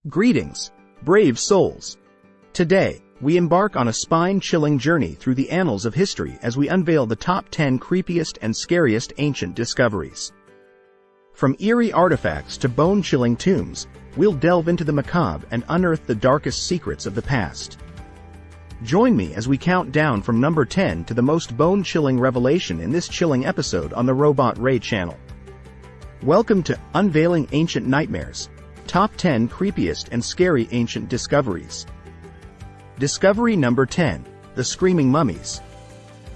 Greetings, brave souls. Today, we embark on a spine-chilling journey through the annals of history as we unveil the top 10 creepiest and scariest ancient discoveries. From eerie artifacts to bone-chilling tombs, we'll delve into the macabre and unearth the darkest secrets of the past. Join me as we count down from number 10 to the most bone-chilling revelation in this chilling episode on the RobotRay channel. Welcome to Unveiling Ancient Nightmares, Top 10 Creepiest and Scary Ancient Discoveries. Discovery number 10, the Screaming Mummies.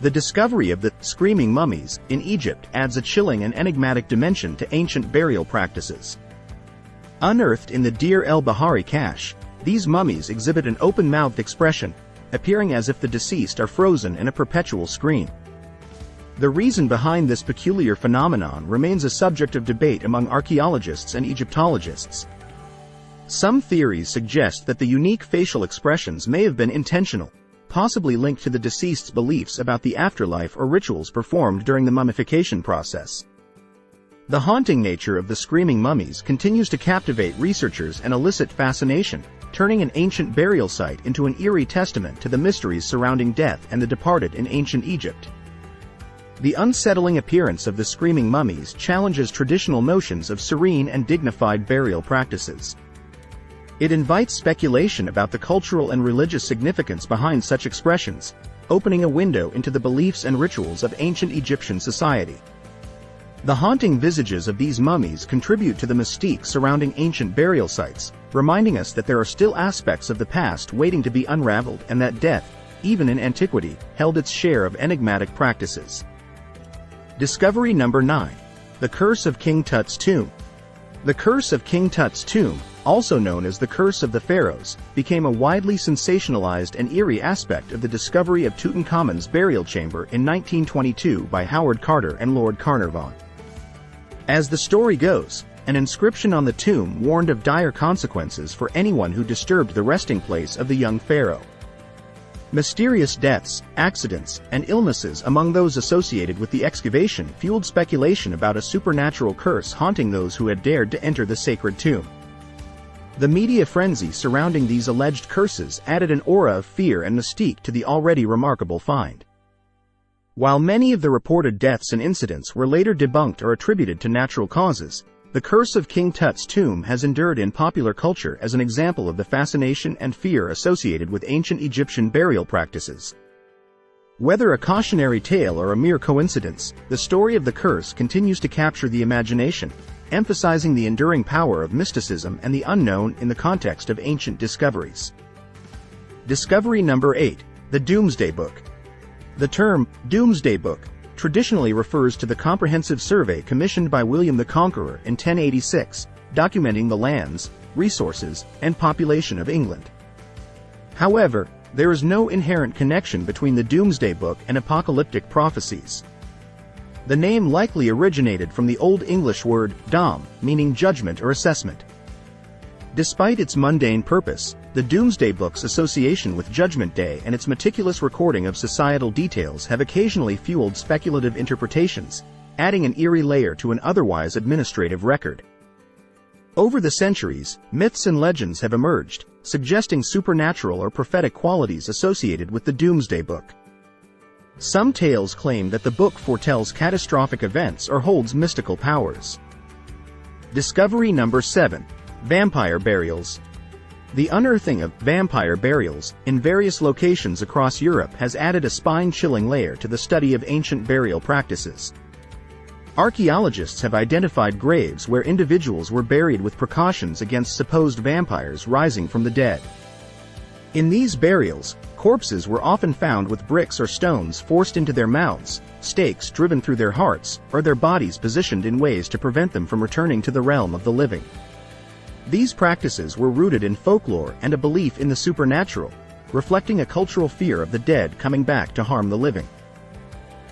The discovery of the Screaming Mummies in Egypt adds a chilling and enigmatic dimension to ancient burial practices. Unearthed in the Deir el-Bahari cache, these mummies exhibit an open-mouthed expression, appearing as if the deceased are frozen in a perpetual scream. The reason behind this peculiar phenomenon remains a subject of debate among archaeologists and Egyptologists. Some theories suggest that the unique facial expressions may have been intentional, possibly linked to the deceased's beliefs about the afterlife or rituals performed during the mummification process. The haunting nature of the screaming mummies continues to captivate researchers and elicit fascination, turning an ancient burial site into an eerie testament to the mysteries surrounding death and the departed in ancient Egypt. The unsettling appearance of the screaming mummies challenges traditional notions of serene and dignified burial practices. It invites speculation about the cultural and religious significance behind such expressions, opening a window into the beliefs and rituals of ancient Egyptian society. The haunting visages of these mummies contribute to the mystique surrounding ancient burial sites, reminding us that there are still aspects of the past waiting to be unraveled and that death, even in antiquity, held its share of enigmatic practices. Discovery number 9, the Curse of King Tut's Tomb. The Curse of King Tut's Tomb, also known as the Curse of the Pharaohs, became a widely sensationalized and eerie aspect of the discovery of Tutankhamun's burial chamber in 1922 by Howard Carter and Lord Carnarvon. As the story goes, an inscription on the tomb warned of dire consequences for anyone who disturbed the resting place of the young pharaoh. Mysterious deaths, accidents, and illnesses among those associated with the excavation fueled speculation about a supernatural curse haunting those who had dared to enter the sacred tomb. The media frenzy surrounding these alleged curses added an aura of fear and mystique to the already remarkable find. While many of the reported deaths and incidents were later debunked or attributed to natural causes, the Curse of King Tut's Tomb has endured in popular culture as an example of the fascination and fear associated with ancient Egyptian burial practices. Whether a cautionary tale or a mere coincidence, the story of the curse continues to capture the imagination, emphasizing the enduring power of mysticism and the unknown in the context of ancient discoveries. Discovery number 8, the Doomsday Book. The term, Doomsday Book, traditionally refers to the comprehensive survey commissioned by William the Conqueror in 1086, documenting the lands, resources, and population of England. However, there is no inherent connection between the Doomsday Book and apocalyptic prophecies. The name likely originated from the Old English word dom, meaning judgment or assessment. Despite its mundane purpose, the Doomsday Book's association with Judgment Day and its meticulous recording of societal details have occasionally fueled speculative interpretations, adding an eerie layer to an otherwise administrative record. Over the centuries, myths and legends have emerged, suggesting supernatural or prophetic qualities associated with the Doomsday Book. Some tales claim that the book foretells catastrophic events or holds mystical powers. Discovery number 7, vampire burials. The unearthing of vampire burials in various locations across Europe has added a spine-chilling layer to the study of ancient burial practices. Archaeologists have identified graves where individuals were buried with precautions against supposed vampires rising from the dead. In these burials, corpses were often found with bricks or stones forced into their mouths, stakes driven through their hearts, or their bodies positioned in ways to prevent them from returning to the realm of the living. These practices were rooted in folklore and a belief in the supernatural, reflecting a cultural fear of the dead coming back to harm the living.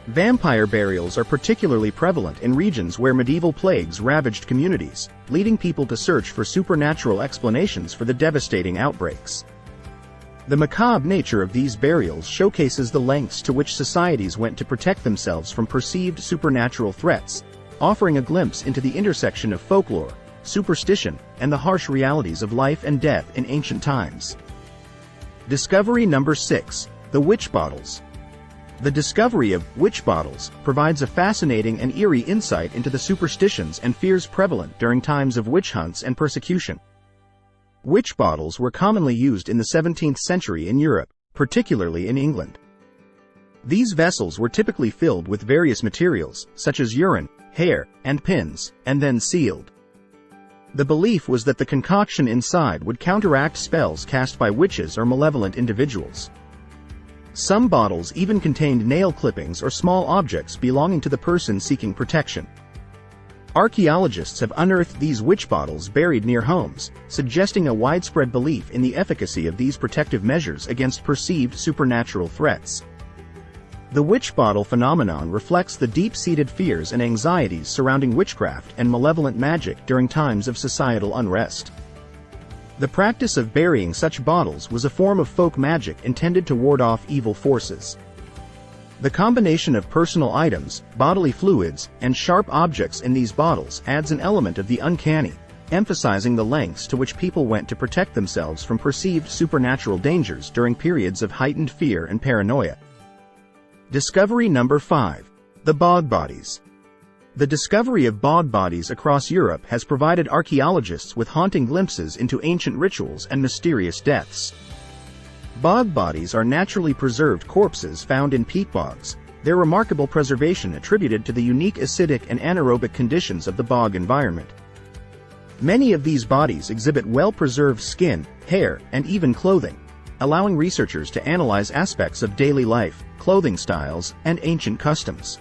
Vampire burials are particularly prevalent in regions where medieval plagues ravaged communities, leading people to search for supernatural explanations for the devastating outbreaks. The macabre nature of these burials showcases the lengths to which societies went to protect themselves from perceived supernatural threats, offering a glimpse into the intersection of folklore, superstition, and the harsh realities of life and death in ancient times. Discovery number 6. The Witch Bottles. The discovery of witch bottles provides a fascinating and eerie insight into the superstitions and fears prevalent during times of witch hunts and persecution. Witch bottles were commonly used in the 17th century in Europe, particularly in England. These vessels were typically filled with various materials, such as urine, hair, and pins, and then sealed. The belief was that the concoction inside would counteract spells cast by witches or malevolent individuals. Some bottles even contained nail clippings or small objects belonging to the person seeking protection. Archaeologists have unearthed these witch bottles buried near homes, suggesting a widespread belief in the efficacy of these protective measures against perceived supernatural threats. The witch bottle phenomenon reflects the deep-seated fears and anxieties surrounding witchcraft and malevolent magic during times of societal unrest. The practice of burying such bottles was a form of folk magic intended to ward off evil forces. The combination of personal items, bodily fluids, and sharp objects in these bottles adds an element of the uncanny, emphasizing the lengths to which people went to protect themselves from perceived supernatural dangers during periods of heightened fear and paranoia. Discovery number 5. The Bog Bodies. The discovery of bog bodies across Europe has provided archaeologists with haunting glimpses into ancient rituals and mysterious deaths. Bog bodies are naturally preserved corpses found in peat bogs, their remarkable preservation attributed to the unique acidic and anaerobic conditions of the bog environment. Many of these bodies exhibit well-preserved skin, hair, and even clothing, allowing researchers to analyze aspects of daily life, clothing styles, and ancient customs.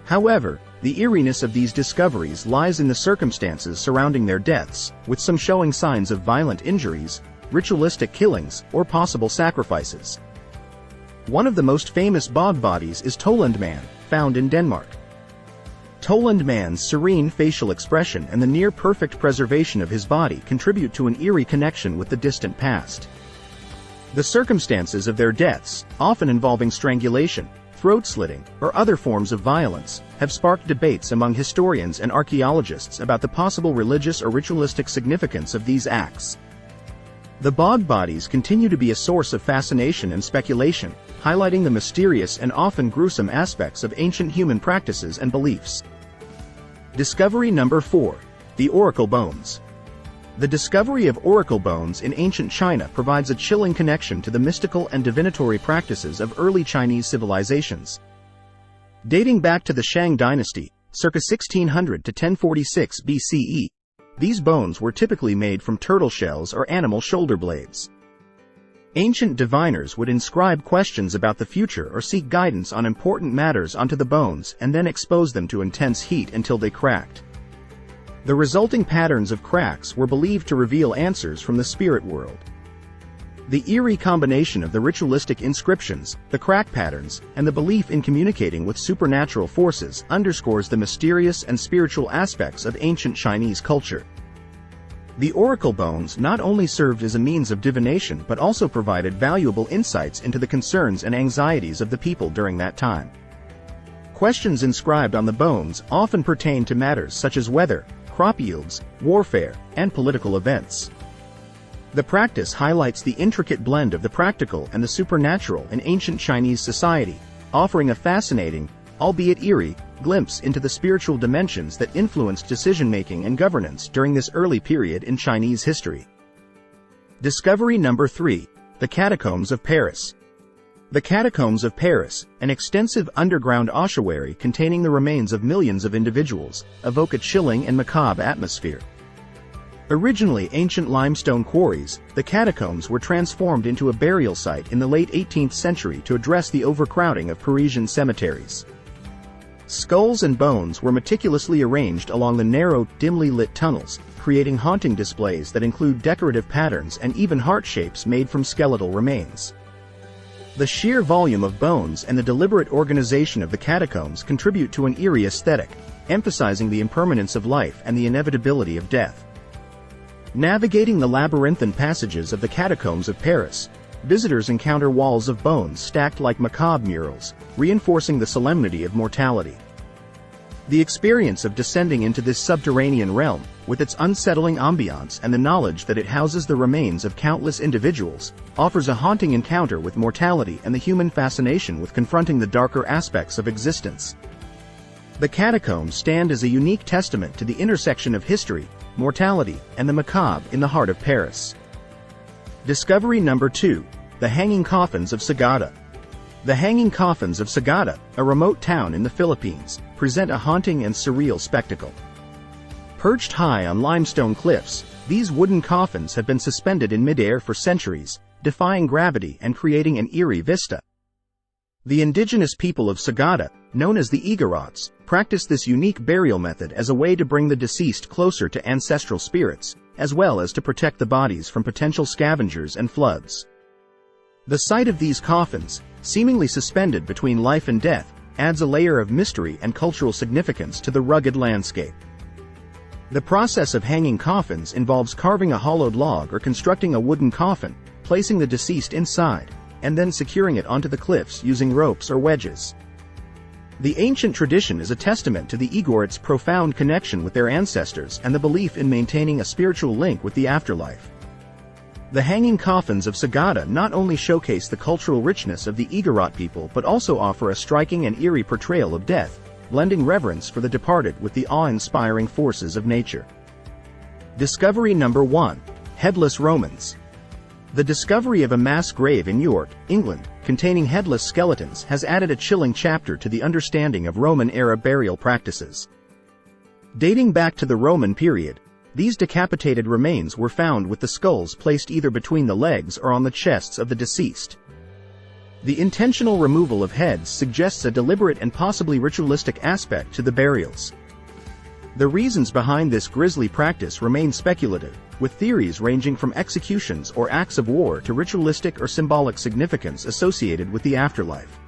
However, the eeriness of these discoveries lies in the circumstances surrounding their deaths, with some showing signs of violent injuries, ritualistic killings, or possible sacrifices. One of the most famous bog bodies is Toland Man, found in Denmark. Toland Man's serene facial expression and the near-perfect preservation of his body contribute to an eerie connection with the distant past. The circumstances of their deaths, often involving strangulation, throat-slitting, or other forms of violence, have sparked debates among historians and archaeologists about the possible religious or ritualistic significance of these acts. The bog bodies continue to be a source of fascination and speculation, highlighting the mysterious and often gruesome aspects of ancient human practices and beliefs. Discovery number 4. The Oracle Bones. The discovery of oracle bones in ancient China provides a chilling connection to the mystical and divinatory practices of early Chinese civilizations. Dating back to the Shang dynasty, circa 1600 to 1046 BCE, these bones were typically made from turtle shells or animal shoulder blades. Ancient diviners would inscribe questions about the future or seek guidance on important matters onto the bones and then expose them to intense heat until they cracked. The resulting patterns of cracks were believed to reveal answers from the spirit world. The eerie combination of the ritualistic inscriptions, the crack patterns, and the belief in communicating with supernatural forces underscores the mysterious and spiritual aspects of ancient Chinese culture. The oracle bones not only served as a means of divination but also provided valuable insights into the concerns and anxieties of the people during that time. Questions inscribed on the bones often pertain to matters such as weather, crop yields, warfare, and political events. The practice highlights the intricate blend of the practical and the supernatural in ancient Chinese society, offering a fascinating, albeit eerie, glimpse into the spiritual dimensions that influenced decision-making and governance during this early period in Chinese history. Discovery number 3. The Catacombs of Paris. The Catacombs of Paris, an extensive underground ossuary containing the remains of millions of individuals, evoke a chilling and macabre atmosphere. Originally ancient limestone quarries, the catacombs were transformed into a burial site in the late 18th century to address the overcrowding of Parisian cemeteries. Skulls and bones were meticulously arranged along the narrow, dimly lit tunnels, creating haunting displays that include decorative patterns and even heart shapes made from skeletal remains. The sheer volume of bones and the deliberate organization of the catacombs contribute to an eerie aesthetic, emphasizing the impermanence of life and the inevitability of death. Navigating the labyrinthine passages of the Catacombs of Paris, visitors encounter walls of bones stacked like macabre murals, reinforcing the solemnity of mortality. The experience of descending into this subterranean realm, with its unsettling ambiance and the knowledge that it houses the remains of countless individuals, offers a haunting encounter with mortality and the human fascination with confronting the darker aspects of existence. The catacombs stand as a unique testament to the intersection of history, mortality, and the macabre in the heart of Paris. Discovery number 2. The Hanging Coffins of Sagata. The Hanging Coffins of Sagata, a remote town in the Philippines, present a haunting and surreal spectacle. Perched high on limestone cliffs, these wooden coffins have been suspended in midair for centuries, defying gravity and creating an eerie vista. The indigenous people of Sagata, known as the Igorots, practice this unique burial method as a way to bring the deceased closer to ancestral spirits, as well as to protect the bodies from potential scavengers and floods. The sight of these coffins, seemingly suspended between life and death, adds a layer of mystery and cultural significance to the rugged landscape. The process of hanging coffins involves carving a hollowed log or constructing a wooden coffin, placing the deceased inside, and then securing it onto the cliffs using ropes or wedges. The ancient tradition is a testament to the Igorots' profound connection with their ancestors and the belief in maintaining a spiritual link with the afterlife. The Hanging Coffins of Sagata not only showcase the cultural richness of the Igorot people but also offer a striking and eerie portrayal of death, blending reverence for the departed with the awe-inspiring forces of nature. Discovery number 1. Headless Romans. The discovery of a mass grave in York, England, containing headless skeletons has added a chilling chapter to the understanding of Roman-era burial practices. Dating back to the Roman period, these decapitated remains were found with the skulls placed either between the legs or on the chests of the deceased. The intentional removal of heads suggests a deliberate and possibly ritualistic aspect to the burials. The reasons behind this grisly practice remain speculative, with theories ranging from executions or acts of war to ritualistic or symbolic significance associated with the afterlife.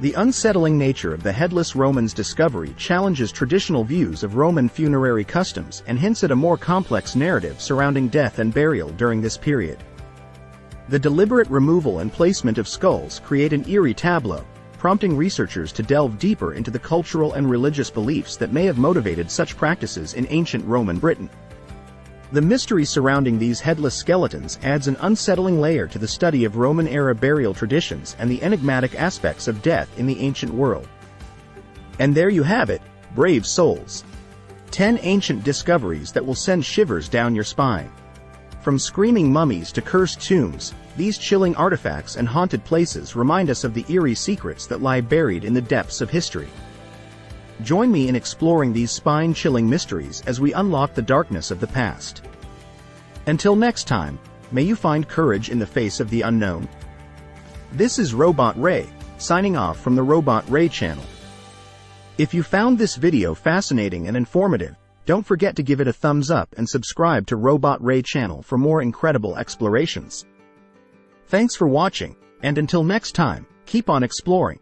The unsettling nature of the Headless Romans discovery challenges traditional views of Roman funerary customs and hints at a more complex narrative surrounding death and burial during this period. The deliberate removal and placement of skulls create an eerie tableau, prompting researchers to delve deeper into the cultural and religious beliefs that may have motivated such practices in ancient Roman Britain. The mystery surrounding these headless skeletons adds an unsettling layer to the study of Roman-era burial traditions and the enigmatic aspects of death in the ancient world. And there you have it, brave souls. 10 ancient discoveries that will send shivers down your spine. From screaming mummies to cursed tombs, these chilling artifacts and haunted places remind us of the eerie secrets that lie buried in the depths of history. Join me in exploring these spine-chilling mysteries as we unlock the darkness of the past. Until next time, may you find courage in the face of the unknown. This is RobotRay, signing off from the RobotRay channel. If you found this video fascinating and informative, don't forget to give it a thumbs up and subscribe to RobotRay channel for more incredible explorations. Thanks for watching, and until next time, keep on exploring.